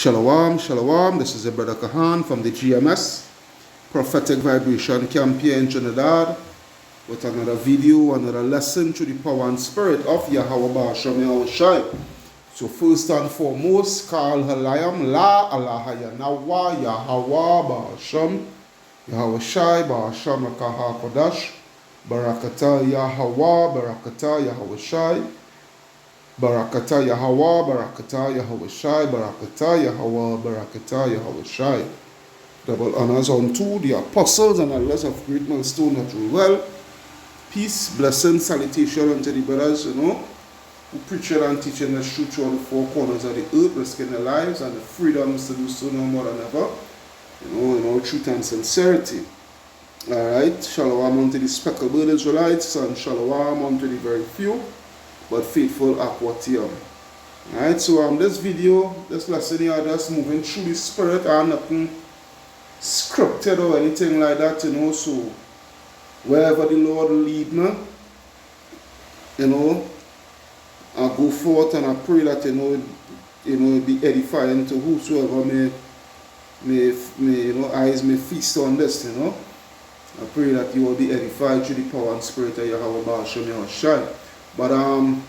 Shalom, shalom. This is your brother Kahan from the GMS Prophetic Vibration Camp here in Trinidad with another video, another lesson to the power and spirit of Yahweh Ba'ashem Yahushai. So first and foremost, Kal Halayam La Allah Yanawa Yahweh Ba'ashem Yahushai Ba'ashem Rakaha Kodash Barakata Yahweh Barakata Yahushai Barakata Yahweh, Barakata Yahushai, Barakata Yahweh, Barakata Yahushai. Double honors unto the apostles and elders of great milestone that rule well. Peace, blessing, salutation unto the brothers, who preach and teach the truth through all the four corners of the earth, risking their lives and the freedoms to do so no more than ever, in all truth and sincerity. Alright, shalom unto the speckled bird Israelites, and shalom unto the very few but faithful Aquatium. Alright, so this video, this lesson here, just moving through the spirit and nothing scripted or anything like that, so wherever the Lord lead me, I go forth and I pray that, it be edifying to whosoever eyes may feast on this, I pray that you will be edified through the power and spirit of Yahweh Ba'ashem Yahushai. But I'm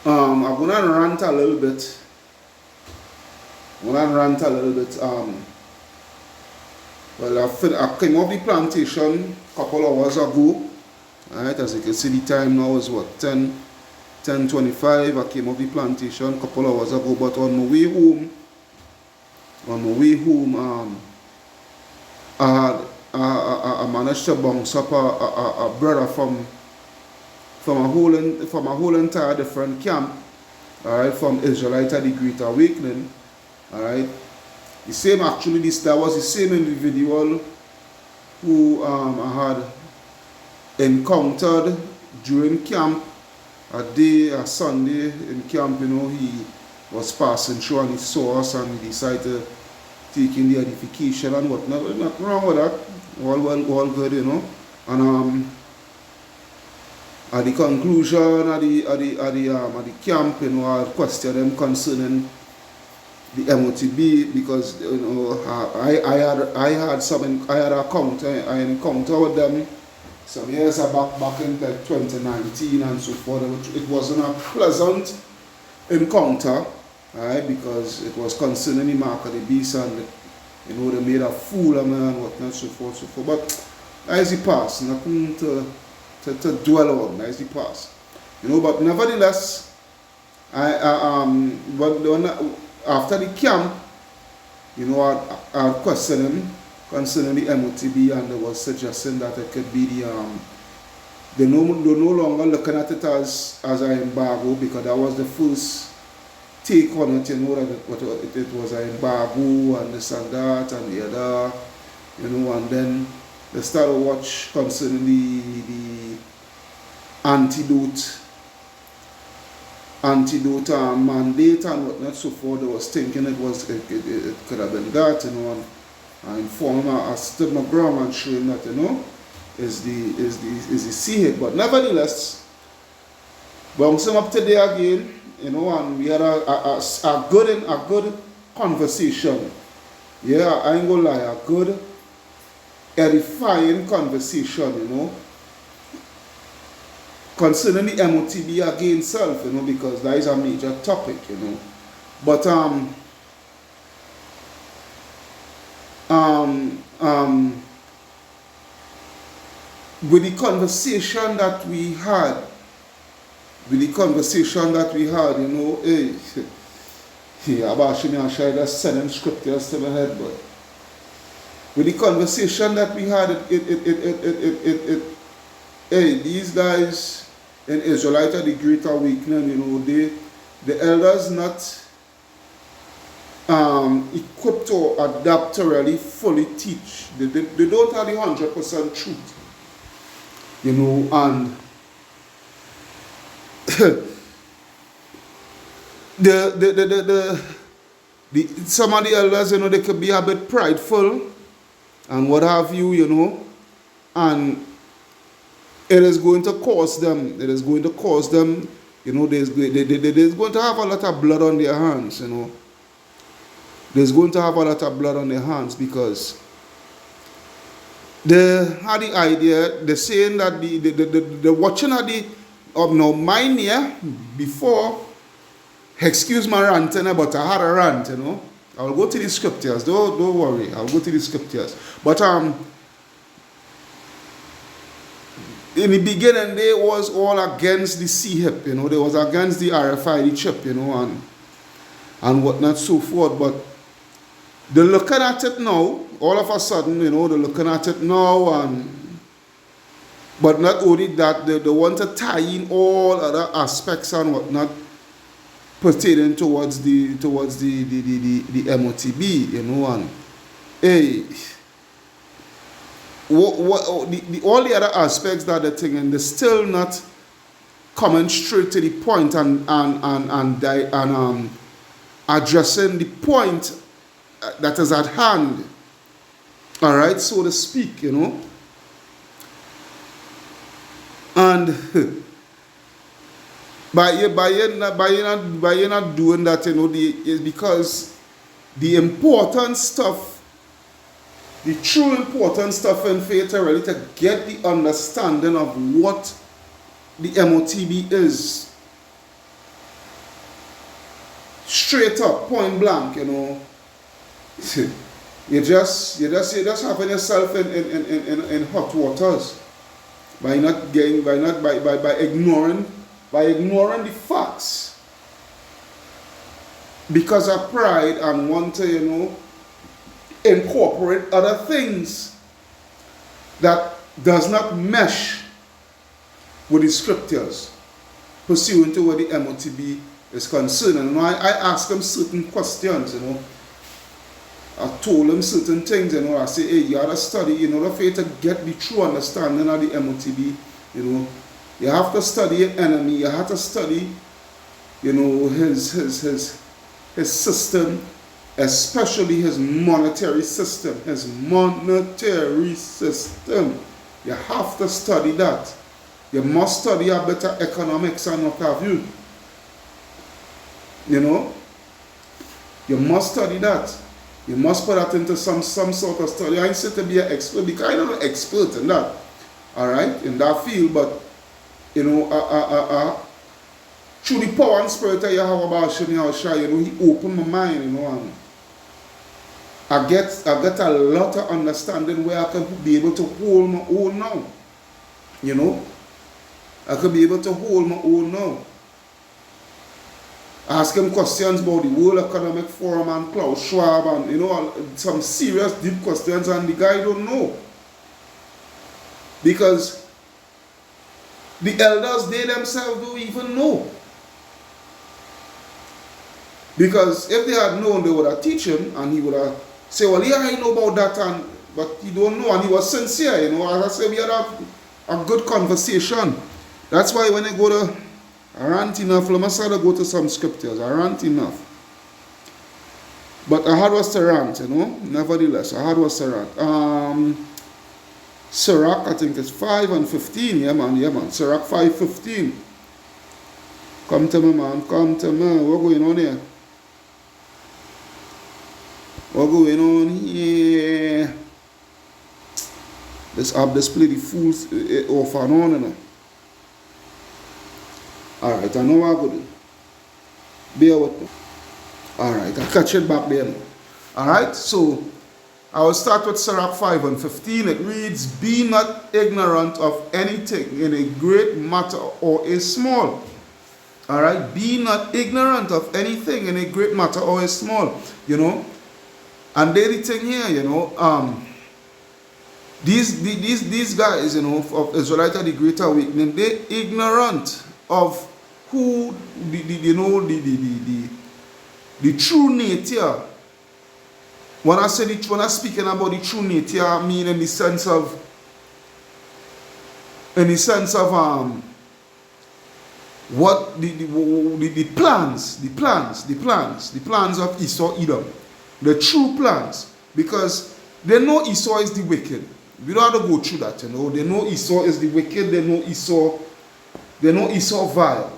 gonna rant a little bit. Well, I came off the plantation a couple hours ago. Alright, as you can see, the time now is what, 10:25. I came off the plantation a couple hours ago. But on my way home, I managed to bounce up a brother from a whole entire different camp, alright, from Israelite at the Great Awakening, alright. That was the same individual who I had encountered during camp, a Sunday in camp, he was passing through and he saw us and he decided to take in the edification and whatnot. Nothing wrong with that, all good, and at the conclusion of the camp, I questioned them concerning the MOTB because I had an encounter with them some years back in 2019 and so forth. It wasn't a pleasant encounter, right? Because it was concerning the mark of the beast and they made a fool of me and whatnot, so forth. But as it passed, nothing to dwell on as the past, but nevertheless, after the camp, I questioned him concerning the MOTB, and they was suggesting that it could be they're no longer looking at it as an embargo, because that was the first take on it, that it was an embargo and this and that and the other, and then they started to watch concerning the antidote mandate and whatnot, so forth. They was thinking it could have been that, and I informed him, I stood my ground and showed him that, is the C-hit. But nevertheless, bouncing up today again, and we had a good conversation. Yeah, I ain't gonna lie, a good edifying conversation, concerning the MOTB again itself, because that is a major topic, But with the conversation that we had, Abashim Yashai just sending scriptures to my head, but with the conversation that we had, these guys in Israelite at the Great Awakening, the elders not equipped or adapt to really fully teach. They don't have the 100% truth, and some of the elders, they could be a bit prideful and what have you, and it is going to cause them, there's going to have a lot of blood on their hands, there's going to have a lot of blood on their hands, because they had the idea, they're saying that the watching of the of now mine here before, excuse my ranting, but I had a rant, I'll go to the scriptures, don't worry, I'll go to the scriptures. But in the beginning, they was all against the CHIP, they was against the RFID chip, and whatnot, so forth. But they're looking at it now, all of a sudden, they're looking at it now, but not only that, they want to tie in all other aspects and whatnot pertaining towards the MOTB, and hey, all the other aspects that they're thinking, they're still not coming straight to the point and addressing the point that is at hand, all right, so to speak, and by you not doing that, is because the important stuff, the true important stuff in faith, really, to get the understanding of what the MOTB is, straight up, point blank, you just having yourself in hot waters by ignoring the facts because of pride and want to incorporate other things that does not mesh with the scriptures pursuant to what the MOTB is concerned. And I ask them certain questions, I told them certain things, I say, hey, you gotta study in order for you to get the true understanding of the MOTB, you have to study your enemy, you have to study, his system, especially his monetary system. You have to study that. You must study a better economics and what have you. You must study that. You must put that into some sort of study. I ain't say to be an expert, because I'm not an expert in that, all right, in that field, but, through the power and spirit of Yahweh Bashim, he opened my mind, and I get a lot of understanding where I can be able to hold my own now, I could be able to hold my own now. Ask him questions about the World Economic Forum and Klaus Schwab and, some serious deep questions, and the guy don't know. Because the elders, they themselves don't even know. Because if they had known, they would have teach him, and he would have said, well, yeah, I know about that, but he don't know, and he was sincere, as I said, we had a good conversation. That's why when I go to I rant enough. Let me start to go to some scriptures. I rant enough. But I had was to rant, Nevertheless, I had was to rant. Sirach, I think it's 5 and 15. Yeah, man. Sirach 5:15. Come to me, man. Come to me. What's going on here? What's going on here? This app display the fools off and on, Alright, I know what I'm going to do. Bear with me. Alright, I'll catch it back there now. Alright, so I will start with Sirach 5 and 15. It reads, be not ignorant of anything in a great matter or a small. Alright, be not ignorant of anything in a great matter or a small. And the thing here, these guys, of Israelite the Great Awakening, they're ignorant of who the true nature. When I'm speaking about the true nature, I mean in the sense of what the plans of Esau Edom, the true plans, because they know Esau is the wicked. We don't have to go through that, They know Esau is the wicked. They know Esau vile,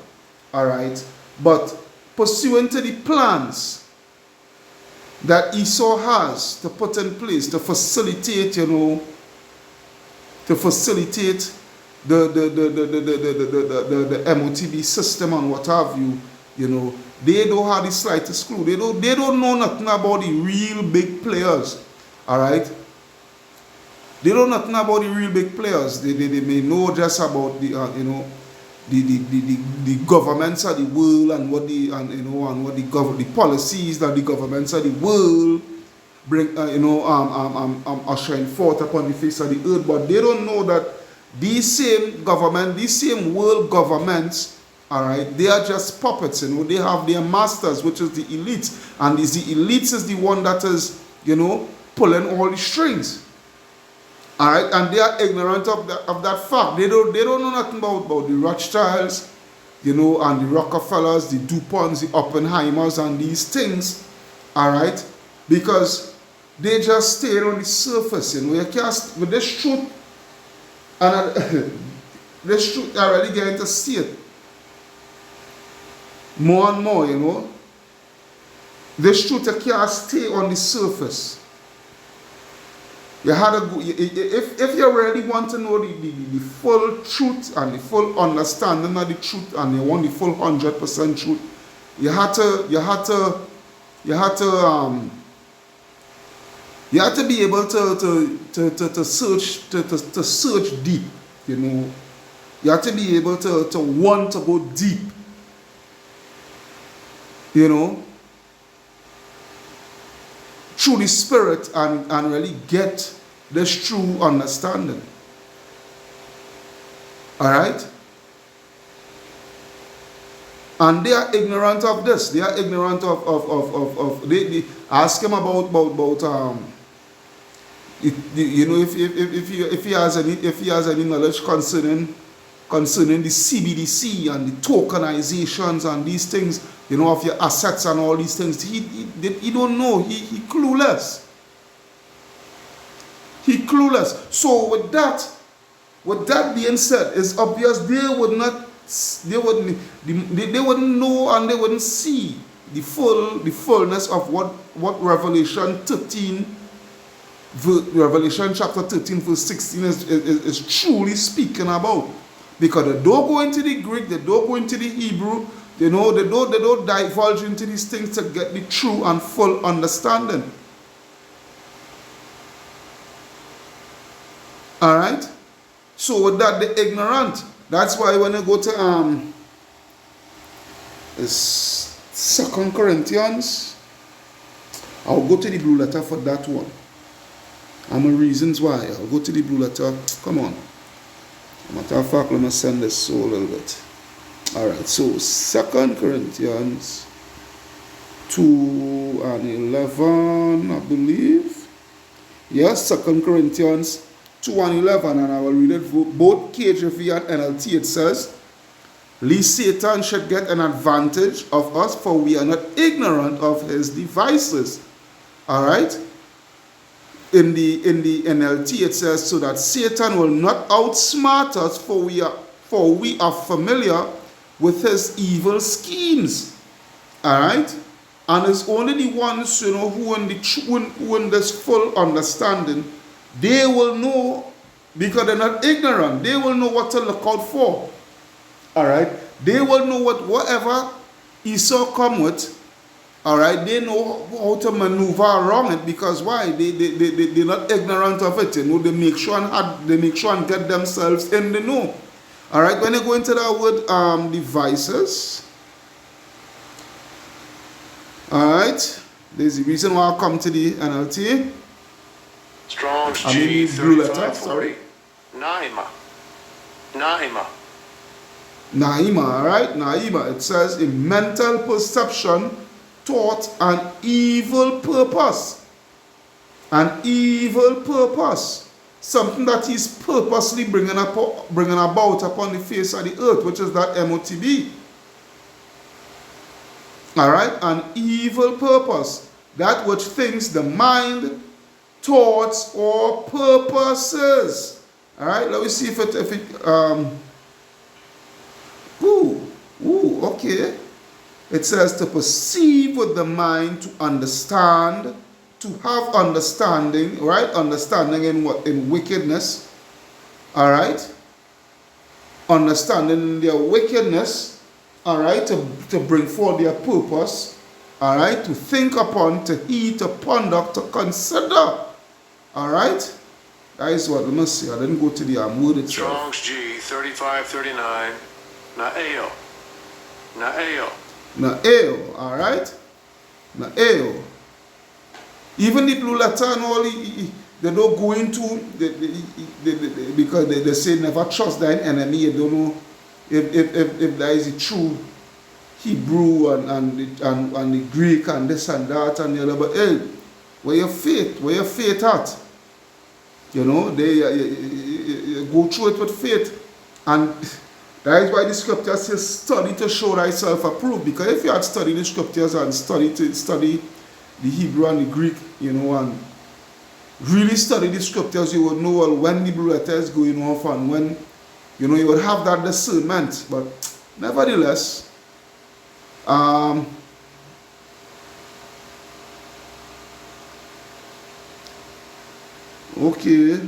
all right? But pursuant to the plans that Esau has to put in place to facilitate, to facilitate the MOTB system and what have you, they don't have the slightest clue. They don't know nothing about the real big players. Alright? They don't know nothing about the real big players. They may know just about the the governments of the world and what the policies that the governments of the world bring ushering forth upon the face of the earth. But they don't know that these same government, these same world governments, alright, they are just puppets. They have their masters, which is the elites, and the elites is the one that is pulling all the strings. Alright, and they are ignorant of that fact. They don't know nothing about the Rothschilds, and the Rockefellers, the DuPonts, the Oppenheimers, and these things. Alright, because they just stay on the surface. You can't, with this truth, and this truth, I really getting to see it more and more. This truth, you can't stay on the surface. You had to go, if you really want to know the full truth and the full understanding of the truth, and you want the full 100% truth, you had to be able to search deep. You have to be able to want to go deep. Through the Spirit, and really get this true understanding. Alright? And they are ignorant of this. They are ignorant of they ask him about if he has any knowledge concerning the CBDC and the tokenizations and these things, of your assets and all these things. He don't know. He clueless. He clueless. So with that being said, it's obvious they wouldn't know, and they wouldn't see the fullness of what Revelation chapter 13 verse 16 is truly speaking about. Because they don't go into the Greek, they don't go into the Hebrew, they don't divulge into these things to get the true and full understanding. Alright? So with that, they're ignorant. That's why when I go to 2 Corinthians, I'll go to the blue letter for that one. And the reasons why. I'll go to the blue letter. Come on. Matter of fact, let me send this so a little bit. Alright, so 2 Corinthians 2 and 11, I believe. Yes, 2 Corinthians 2 and 11, and I will read it both KJV and NLT. It says, "Lest Satan should get an advantage of us, for we are not ignorant of his devices." Alright? In the NLT it says, "So that Satan will not outsmart us, for we are familiar with his evil schemes." Alright? And it's only the ones who in this full understanding, they will know, because they're not ignorant, they will know what to look out for. Alright? They will know whatever Esau come with. Alright, they know how to maneuver around it, because why? They're not ignorant of it. They make sure and get themselves in the know. Alright, when you go into that word devices, alright, there's the reason why I come to the NLT. Strong's G35, sorry. Naima, alright? Naima. It says a mental perception, thought, and evil purpose. An evil purpose. Something that he's purposely bringing about upon the face of the earth, which is that MOTB. Alright? An evil purpose. That which thinks the mind, thoughts, or purposes. Alright? Let me see if it okay. It says to perceive with the mind, to understand, to have understanding, right? Understanding in what? In wickedness. All right? Understanding in their wickedness. All right? To bring forth their purpose. All right? To think upon, to heed, to ponder, to consider. All right? That is what, let me see. I didn't go to the word itself. Strong's G 3539. Na'eo. Na'eo. Na'eo, all right? Na'eo. Even the blue letter and all, they don't go into, because they say never trust thine enemy. You don't know if there is a true Hebrew and the Greek and this and that and the other. But hey, where your faith at? You know, you go through it with faith. And that is why the scripture says, study to show thyself approved. Because if you had studied the scriptures and study the Hebrew and the Greek, you know, and really study the scriptures, you would know, well, when the blue letter is going off and when, you know, you would have that discernment. But nevertheless, okay.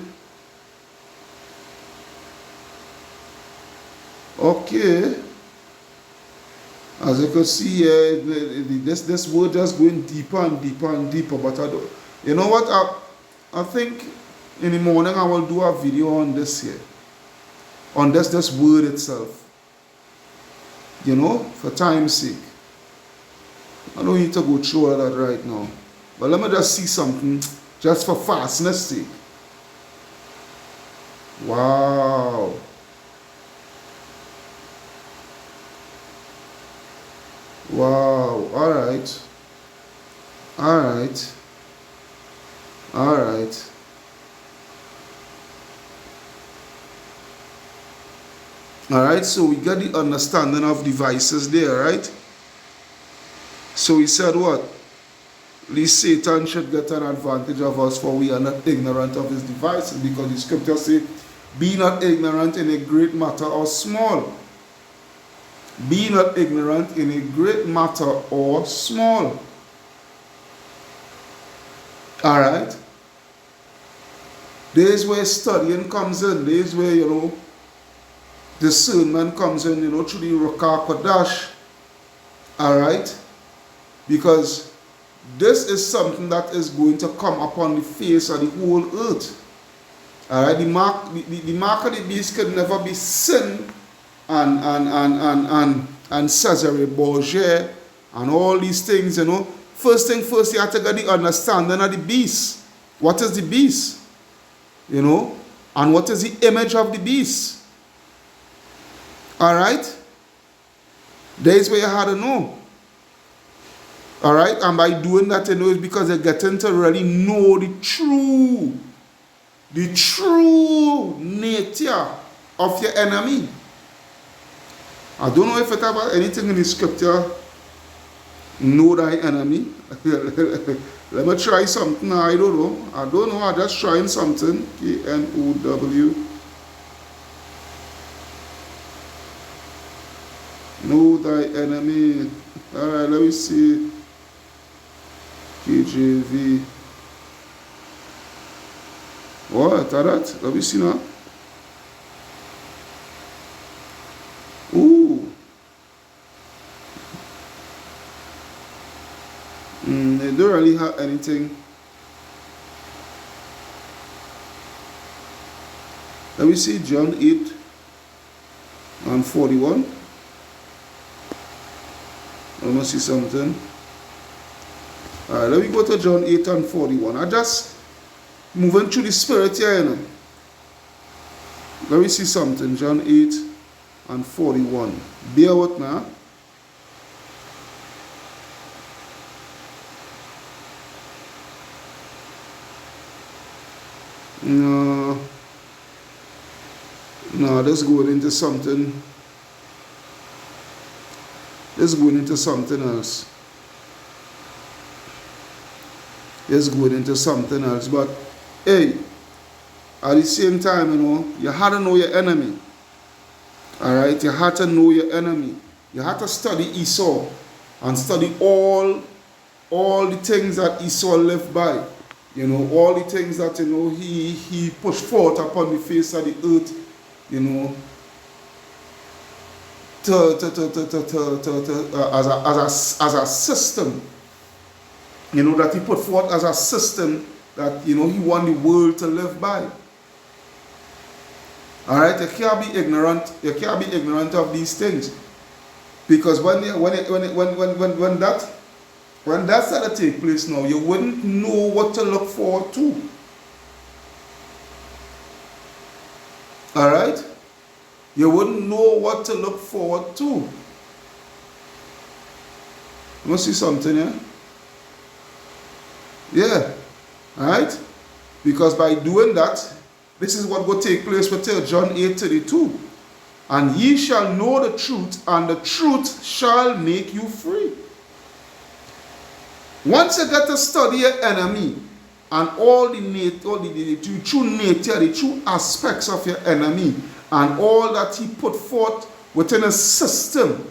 As you can see here, this word just going deeper and deeper and deeper. But I don't, you know what? I think in the morning I will do a video on this here, on this word itself. You know, for time's sake. I don't need to go through all that right now. But let me just see something, just for fastness sake. Wow. Wow. All right. All right, so we got the understanding of devices there, right? So he said what? At least Satan should get an advantage of us, for we are not ignorant of his devices, because the scripture says, be not ignorant in a great matter or small. Be not ignorant in a great matter or small. All right? There is where studying comes in. There is where, you know, discernment comes in, you know, through the Ruach HaKodesh. All right? Because this is something that is going to come upon the face of the whole earth. All right? The mark of the beast could never be sin and Cesare Borgia and all these things, you know. First thing first, you have to get the understanding of the beast. What is the beast? You know? And what is the image of the beast? All right? There is where you had to know. All right? And by doing that, you know, it's because you're getting to really know the true nature of your enemy. I don't know if it have anything in the scripture, know thy enemy. Let me try something. I don't know. I'm just trying something. K-N-O-W. Know thy enemy. Alright, let me see. KJV. What? That? Let me see now. Ooh. They don't really have anything. Let me see John 8 and 41. Let me see something. Alright, let me go to John 8 and 41. I just moving through the spirit here, you know. Let me see something. John 8 and 41. Bear with me. No, let's go into something. Let's go into something else. Let's go into something else. But hey, at the same time, you know, you had to know your enemy. Alright, you had to know your enemy. You had to study Esau. and study all the things that Esau lived by. You know, all the things that, you know, he pushed forth upon the face of the earth, you know, as a system, you know, that he put forth as a system that, you know, he want the world to live by. All right, you can't be ignorant. You can't be ignorant of these things, because when that started to take place now, you wouldn't know what to look forward to. All right, you wouldn't know what to look forward to. You must see something, yeah? Yeah, all right, because by doing that, this is what will take place with John 8:32. And ye shall know the truth, and the truth shall make you free. Once you get to study your enemy and all the true nature, the true aspects of your enemy, and all that he put forth within a system,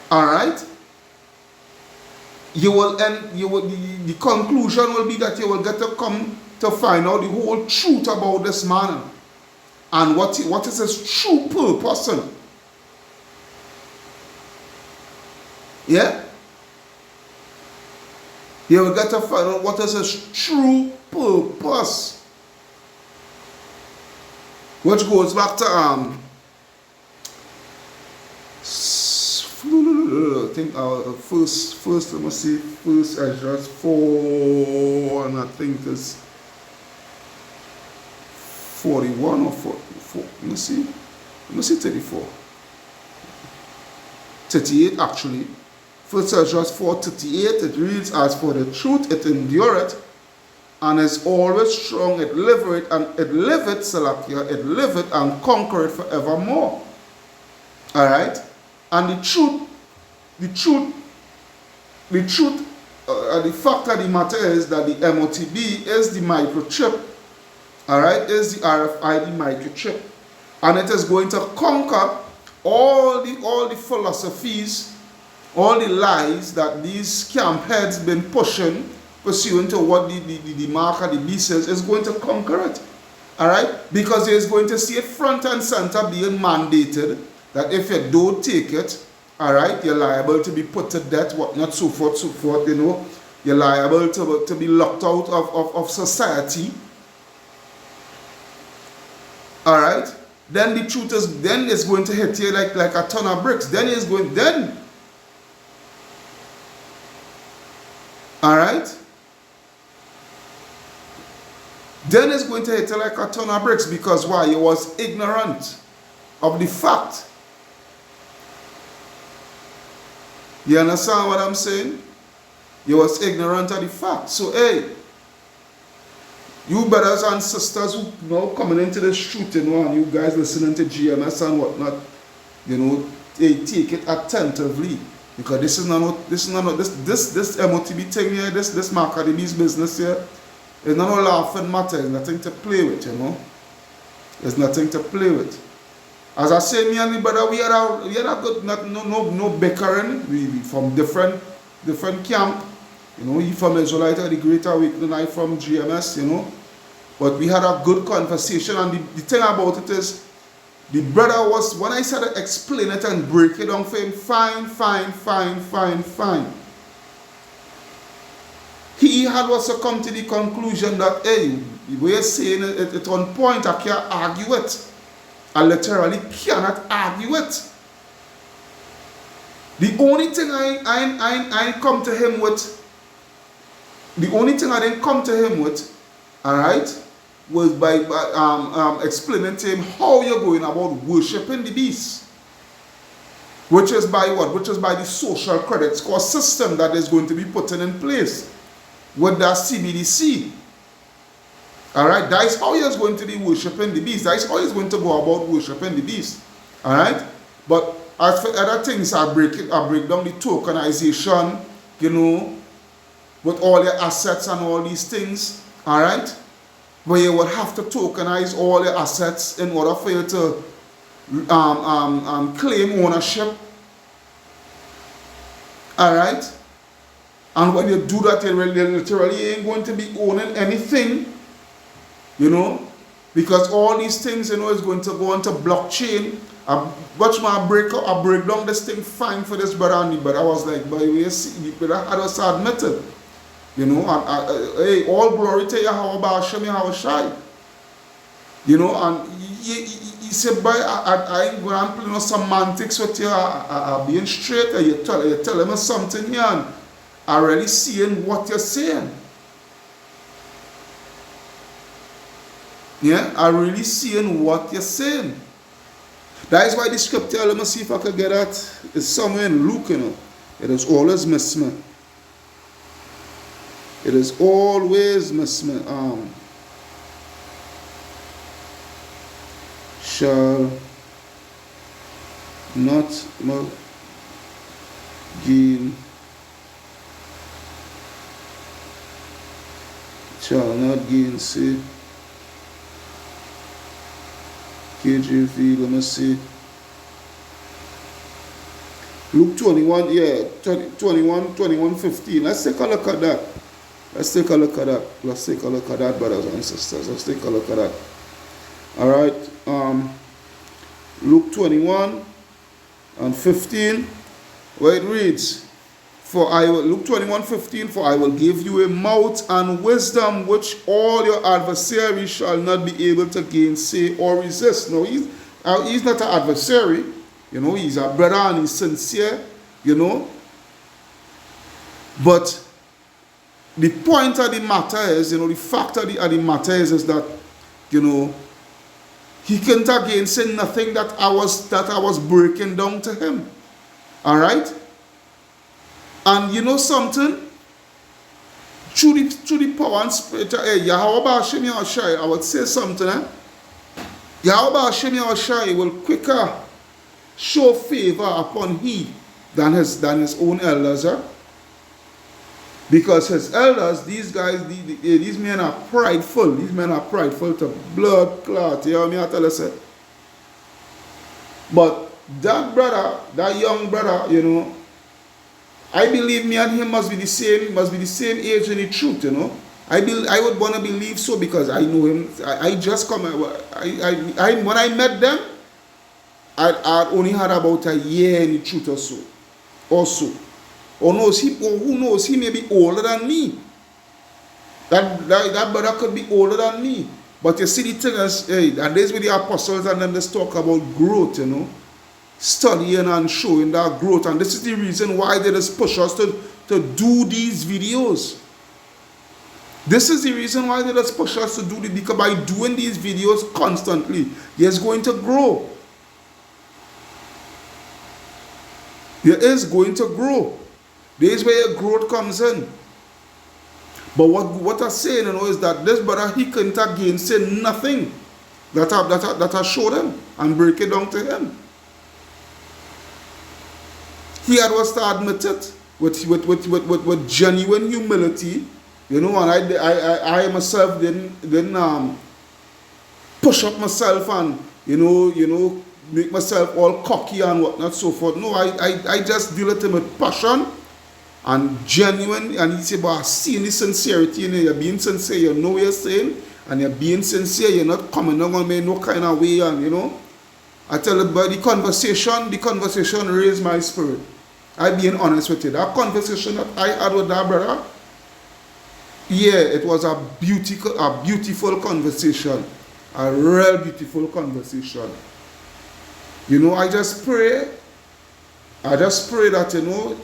all right, the conclusion will be that you will get to come to find out the whole truth about this man and what is his true purpose. Yeah? You will get to find out what is his true purpose. Which goes back to I think first let me see, first Ezra 4, and I think it's 41 or 44. Let me see 34. 38 actually. First Ezra 4:38, it reads, as for the truth it endureth, and is always strong, it liveth and conquereth forevermore. Alright? And the fact of the matter is that the MOTB is the microchip. Alright, is the RFID microchip. And it is going to conquer all the philosophies, all the lies that these camp heads been pushing, pursuant to what the mark of the beast is going to conquer it. Alright? Because it is going to see it front and center being mandated that if you don't take it, alright, you're liable to be put to death, whatnot, so forth, you know. You're liable to be locked out of society. Alright? Then the truth is, then it's going to hit you like a ton of bricks. Alright? Then it's going to hit you like a ton of bricks, because why? You was ignorant of the fact. You understand what I'm saying? You was ignorant of the fact. So, hey, you brothers and sisters who now coming into the truth, you know, and you guys listening to GMS and whatnot, you know, they take it attentively, because this MOTB thing here, this Mark of the Beast business here, it's not a laughing matter. It's nothing to play with, you know. It's nothing to play with. As I say, me and the brother, we had a good, no bickering. We from different camp. You know, he from Israelite, the Greater Awakening, I from GMS, you know. But we had a good conversation, and the thing about it is, the brother was, when I started to explain it and break it down for him, fine. He had also come to the conclusion that, hey, we're saying it on point, I can't argue it. I literally cannot argue it. The only thing I come to him with, the only thing I didn't come to him with, alright, was by explaining to him how you're going about worshipping the beast. Which is by what? Which is by the social credit score system that is going to be put in place with that CBDC. Alright, that is how you're going to be worshipping the beast. That is how you're going to go about worshipping the beast. Alright? But as for other things, I break down the tokenization, you know, with all your assets and all these things. Alright? Where you would have to tokenize all your assets in order for you to claim ownership Alright? And when you do that, you literally ain't going to be owning anything, you know, because all these things, you know, is going to go onto blockchain. I watch my I break down this thing fine for this brother and me, but I was like, by the way, see, but I had to admit it, you know, hey, all glory to Yahweh Ba'ashem Yahweh Shai, you know, and he said, boy, I ain't going to play no semantics with you, I being straight, and you tell me something here, and I really seeing what you're saying. Yeah, I really seeing what you're saying. That is why the scripture, let me see if I can get that. It's somewhere in Luke, you know. It is always miss me. It is always miss me. Shall not gain. Shall not gain, say. KJV, let me see. Luke 21, yeah, 21, 15. Let's take a look at that. Let's take a look at that, brothers and sisters. Let's take a look at that. Alright. Luke 21 and 15, where it reads, Luke 21:15, for I will give you a mouth and wisdom which all your adversaries shall not be able to gainsay or resist. No, he's not an adversary, you know, he's a brother and he's sincere, you know. But the point of the matter is, you know, the fact of the matter is that, you know, he can't gainsay nothing that I was breaking down to him. Alright? And you know something? Through the power and spirit of Yahweh Ba'ashem Yahweh Shai, I would say something. Yahweh Ba'ashem Yahweh Shai will quicker show favor upon he than his own elders. Because his elders, these guys, these men are prideful. These men are prideful to blood clot. You know what I tell you? But that brother, that young brother, you know, I believe me and him must be the same age in the truth, you know. I would want to believe so because I know him. When I met them, I only had about a year in the truth or so. Or who knows, he may be older than me. That brother could be older than me. But you see the thing is, hey, and there's where the apostles and them just talk about growth, you know. Studying and showing that growth, and this is the reason why they just push us to do these videos. This is the reason why they just push us to do it, because by doing these videos constantly, you're going to grow. You is going to grow. There is where your growth comes in. But what I'm saying, you know, is that this brother, he can't again say nothing that I showed him and break it down to him. He had was to admit it with genuine humility, you know, and I myself didn't push up myself and you know make myself all cocky and whatnot so forth. No, I just deal with him with passion and genuine, and he said, but I see the sincerity in you. You're being sincere, you know what you're saying, and you're being sincere, you're not coming down on me no kind of way, and you know. I tell you, but the conversation raised my spirit. I'm being honest with you. That conversation that I had with that brother, yeah, it was a beautiful conversation. A real beautiful conversation. You know, I just pray that, you know,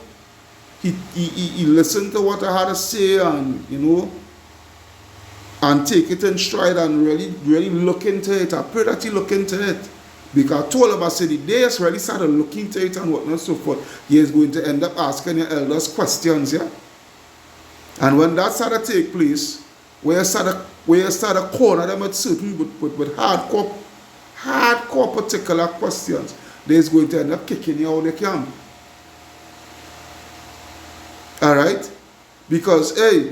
he listened to what I had to say and, you know, and take it in stride and really look into it. I pray that he look into it. Because I told him, I said, the day he really started looking into it and whatnot so forth, he is going to end up asking your elders questions, yeah? And when that started to take place, where you started corner them with certain with hardcore particular questions, they're going to end up kicking you out of the camp. Alright? Because, hey,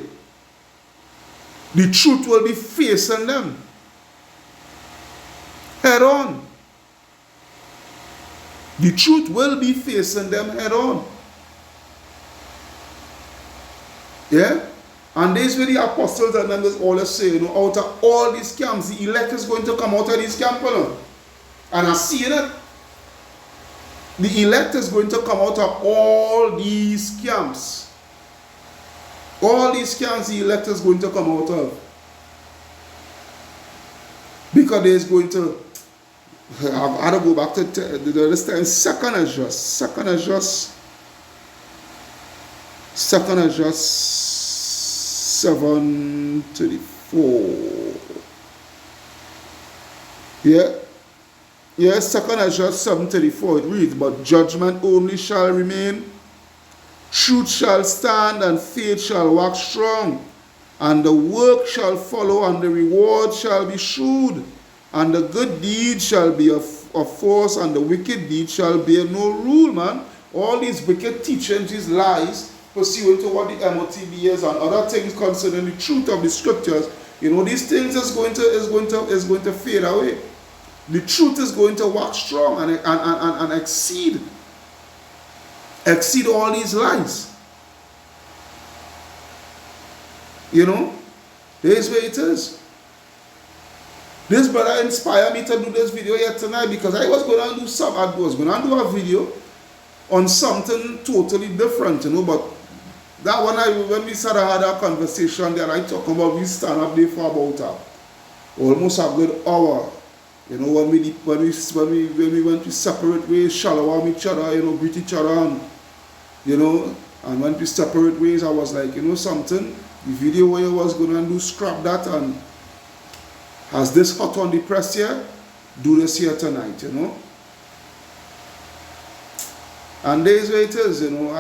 the truth will be facing them head on. The truth will be facing them head on. Yeah? And this where the apostles and them is always say, you know, out of all these camps, the elect is going to come out of these camps, you know. And I see it. The elect is going to come out of all these camps. All these camps the elect is going to come out of. Because there's going to, I had to go back to this time, second Ezra 7:34. Yeah. Yes, second Ezra 7:34 it reads, but judgment only shall remain, truth shall stand, and faith shall wax strong, and the work shall follow, and the reward shall be shrewd, and the good deed shall be of force, and the wicked deed shall bear no rule, man. All these wicked teachings, these lies, pursuant to what the MOTB is and other things concerning the truth of the scriptures, you know, these things is going to fade away. The truth is going to wax strong and exceed all these lies. You know, here's where it is. This brother inspired me to do this video here tonight because I was going to do a video on something totally different, you know, but that when we started had a conversation there, I talk about we stand up there for about almost a good hour. You know, when we went to separate ways, shalom each other, you know, greet each other, and, you know, and when we separate ways, I was like, you know something, the video where I was going to do, scrap that, and has this hot on the press here, do this here tonight, you know. And there's where it is, you know,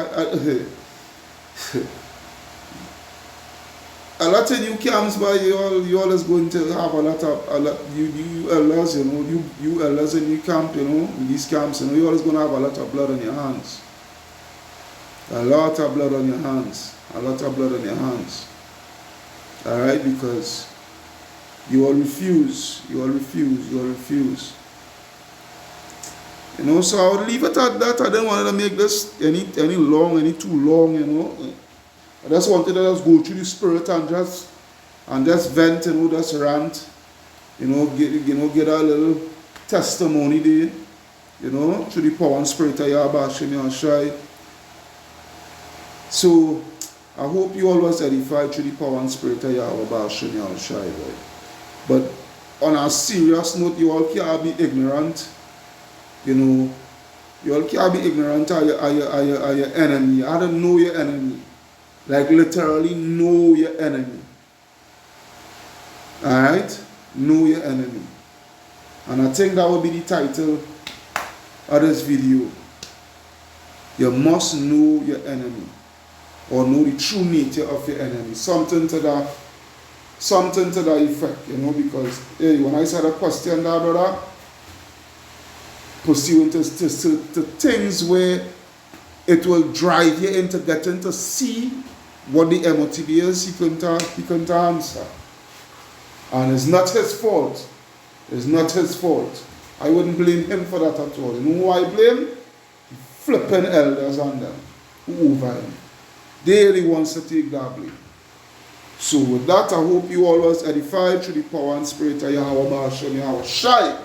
a lot of new camps, but you always going to have you elders, you know, you elders in your camp, you know, in these camps, you know, you always going to have a lot of blood on your hands. A lot of blood on your hands. A lot of blood on your hands. Alright, because you all refuse. You all refuse. You all refuse. You know, so I would leave it at that. I didn't want to make this any too long, you know. I just wanted to just go through the spirit and just vent, you know, just rant, you know, get a little testimony there, you know, through the power and spirit of Yahweh Hashem Yahushai. So I hope you all was edified through the power and spirit of Yahweh Hashem Yahushai, right? But on a serious note, you all can't be ignorant, you know. You all can't be ignorant of your enemy. I don't know your enemy. Like literally know your enemy. Alright? Know your enemy. And I think that will be the title of this video. You must know your enemy. Or know the true nature of your enemy. Something to that effect, you know, because hey, when I said a question there, brother, pursuant to things where it will drive you into getting to see what the MOTB is, he couldn't answer. And it's not his fault. It's not his fault. I wouldn't blame him for that at all. You know who I blame? Flipping elders on them. Who over him. They really wants to take that blame. So with that, I hope you all was edified through the power and spirit of Yahweh Hashem Yahushai.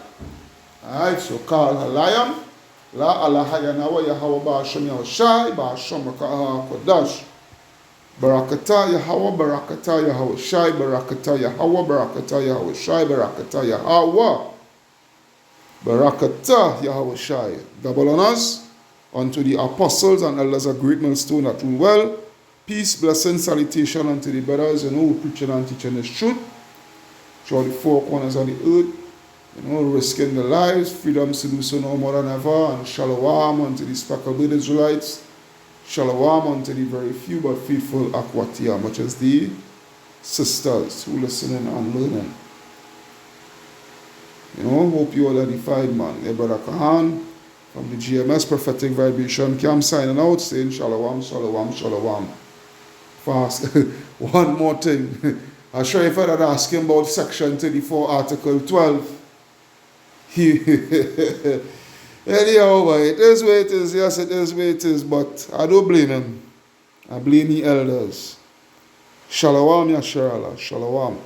Alright, so call Halayam. La Alahayanawa Yahweh Hashem Yahushai. Ba'asham Raka'ah Kodash. Barakata Yahweh, Barakata Yahweh Shai, Barakata Yahweh, Barakata Yahweh Shai, Barakata Yahweh, Barakata Yahweh Shai. Double honors unto the apostles and elders of Great Millstone that rule well. Peace, blessing, salutation unto the brothers, you know, who preaching and teaching this truth throughout the four corners of the earth, you know, risking their lives, freedoms to do so no more than ever, and shalom unto the speckled Israelites. Shalom unto the very few but faithful Akwatia, much as the sisters who listening and learning. You know, hope you all edified, man. Your brother Kahan from the GMS Prophetic Vibration Camp signing out, saying shalom, shalom, shalom. Fast. One more thing. I'm sure if I had asked him about Section 34, Article 12, anyhow, it is where it is. Yes, it is where it is, but I don't blame him. I blame the elders. Shalom, Yasharala. Shalom.